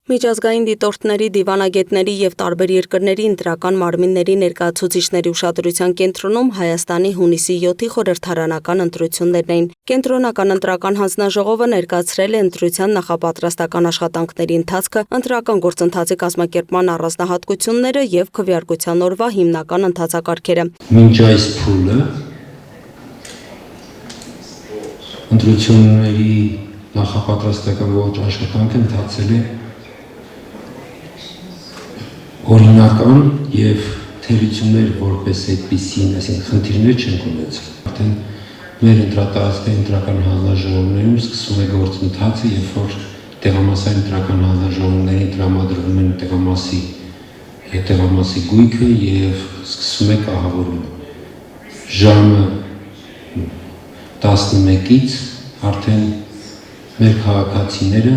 Միջազգային դիտորդների, դիվանագետների եւ տարբեր երկրների ընտրական մարմինների ներկայացուցիչների ուշադրության կենտրոնում Հայաստանի հունիսի 7-ի խորհրդարանական ընտրություններն էին։ Կենտրոնական ընտրական հանձնաժողովը ներկայացրել է ընտրության նախապատրաստական աշխատանքների ընթացքը, ընտրական գործընթացի կազմակերպման առանձնահատկությունները եւ քվեարկության օրվա հիմնական ընթացակարգերը։ Մինչ այս փուլը ընտրությունների նախապատրաստական ողջ աշխատանքը ընթացել է օրինական եւ թերություններ որպես այդպիսին, այսինքն խնդիրներ չեն ունեցել։ Արդեն մեր ընտրատարածքային ընտրական հանձնաժողովներում սկսվում է գործընթացը, երբ որ տեղամասային ընտրական հանձնաժողովներին տրամադրվում են տեղամասի գույքը եւ սկսվում է կահավորումը։ Ժամը 11-ից արդեն մեր քաղաքացիները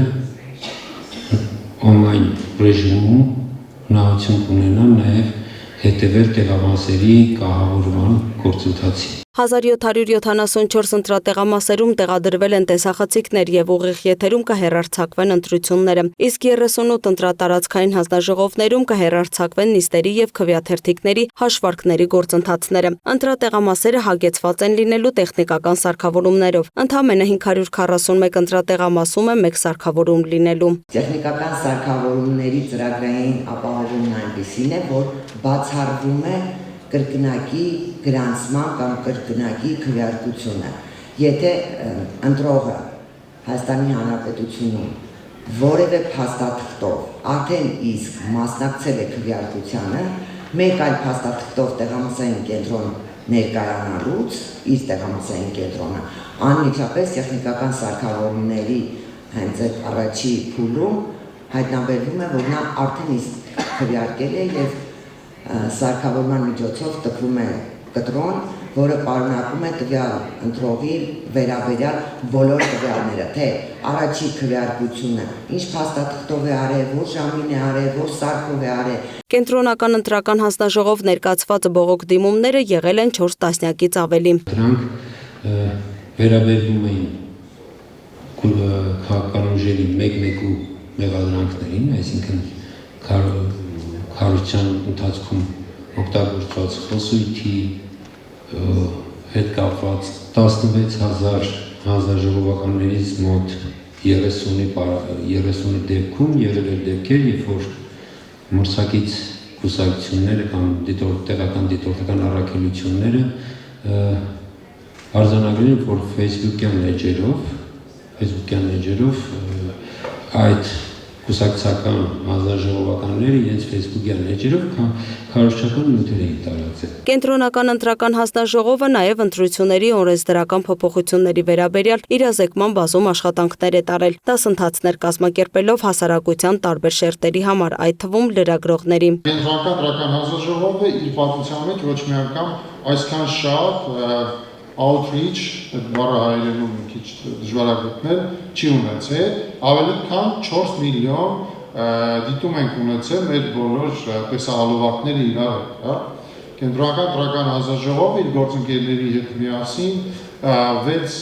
on-line ռեժիմում հնարավորություն ունենան նաև հետևել տեղամասերի կահավորման գործընթացին։ 1774 ընտրատեղամասերում տեղադրվել են տեսախցիկներ եւ ուղիղ եթերում կհեռարձակվեն ընտրությունները, իսկ 38 ընտրատարածքային հանձնաժողովներում կհեռարձակվեն նիստերի եւ քվեաթերթիկների հաշվարկների գործընթացները։ Ընտրատեղամասերը հագեցված են լինելու տեխնիկական սարքավորումներով։ Ընդամենը 541 ընտրատեղամասում է մեկ սարքավորում լինելու։ Տեխնիկական սարքավորումների ծրագրային ապահովումն այնպիսին է, որ բացառվում է կրկնակի գրանցման կամ կրկնակի քվեարկությունը։ Եթե ընտրողը Հայաստանի Հանրապետությունում որևէ փաստաթղթով արդեն իսկ մասնակցել է քվեարկությանը, մեկ այլ փաստաթղթով տեղամասային կենտրոն ներկայանալուց, իր տեղամասային կենտրոնը անմիջապես տեխնիկական սարքավորումների հենց այդ առաջի փուլում հայտնաբերվում է, որ նա արդեն իսկ քվեարկել է եւ սարքավորման միջոցով տպվում է կտրոն, որը պարունակում է տվյալ ընտրողի վերաբերյալ բոլոր տվյալները, թե առաջի քվեարկությունը, ինչ փաստաթղթով է արել, որ ժամին է արել, որ սարքով է արել։ Կենտրոնական ընտրական հանձնաժողով ներկայացված բողոք դիմումները եղել են 4 տասնյակից ավելի։ Դրանք վերաբերվում էին քաղաքական ուժերի մեկ-մեկու մեղադրանքներին, այսինքն քարոզչության ընթացքում օգտագործված խոսույթի հետ կապված 16,000 հանձնաժողովականներից մոտ 30-ի դեպքում եղել էր դեպքեր, երբ որ մրցակից կուսակցությունները կամ տեղական դիտորդական առաքելությունները արձանագրել են, որ Facebook-յան էջերով այդ կուսակցական հանձնաժողովականները իրենց Facebook-յան էջերով քարոզչական նյութեր էին տարածել։ Կենտրոնական ընտրական հանձնաժողովը նաև ընտրությունների օրենսդրական փոփոխությունների վերաբերյալ իրազեկման բազում աշխատանքներ է տարել, դասընթացներ կազմակերպելով հասարակության տարբեր շերտերի համար, այդ թվում լրագրողների։ Կենտրոնական ընտրական հանձնաժողովը իր պատմության մեջ ոչ մի անգամ այսքան շատ outreach, այդ բառը հայերենում մի քիչ դժվար է գտնել, չի ունեցել, ավելի քան 4 միլիոն դիտում ենք ունեցել մեր բոլոր տեսահոլովակները իրար հետ, հա։ Կենտրոնական ընտրական հանձնաժողովը իր գործընկերների հետ միասին 6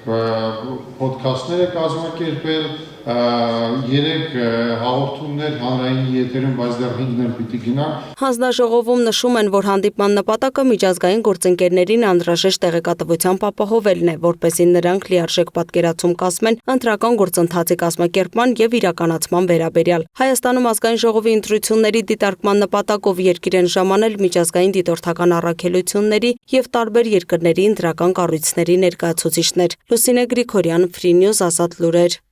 ոդքասթներ է կազմակերպել, 3 հաղորդումներ հանրային եթերում, բայց դեռ 5-ն պիտի գնան։ Հանձնաժողովում նշում են, որ հանդիպման նպատակը միջազգային գործընկերներին անհրաժեշտ տեղեկատվությամբ ապահովելն է, որպեսզի նրանք լիարժեք պատկերացում կազմեն ընտրական գործընթացի կազմակերպման եւ իրականացման վերաբերյալ։ Հայաստանում ազգային ժողովի ընտրությունների դիտարկման նպատակով երկիր են ժամանել միջազգային դիտորդական առաքելությունների եւ տարբեր երկրների ընտրական կառույցների ներկայացուցիչներ։ Լուսինե Գրիգորյան, Free News, Ազատ լուրեր։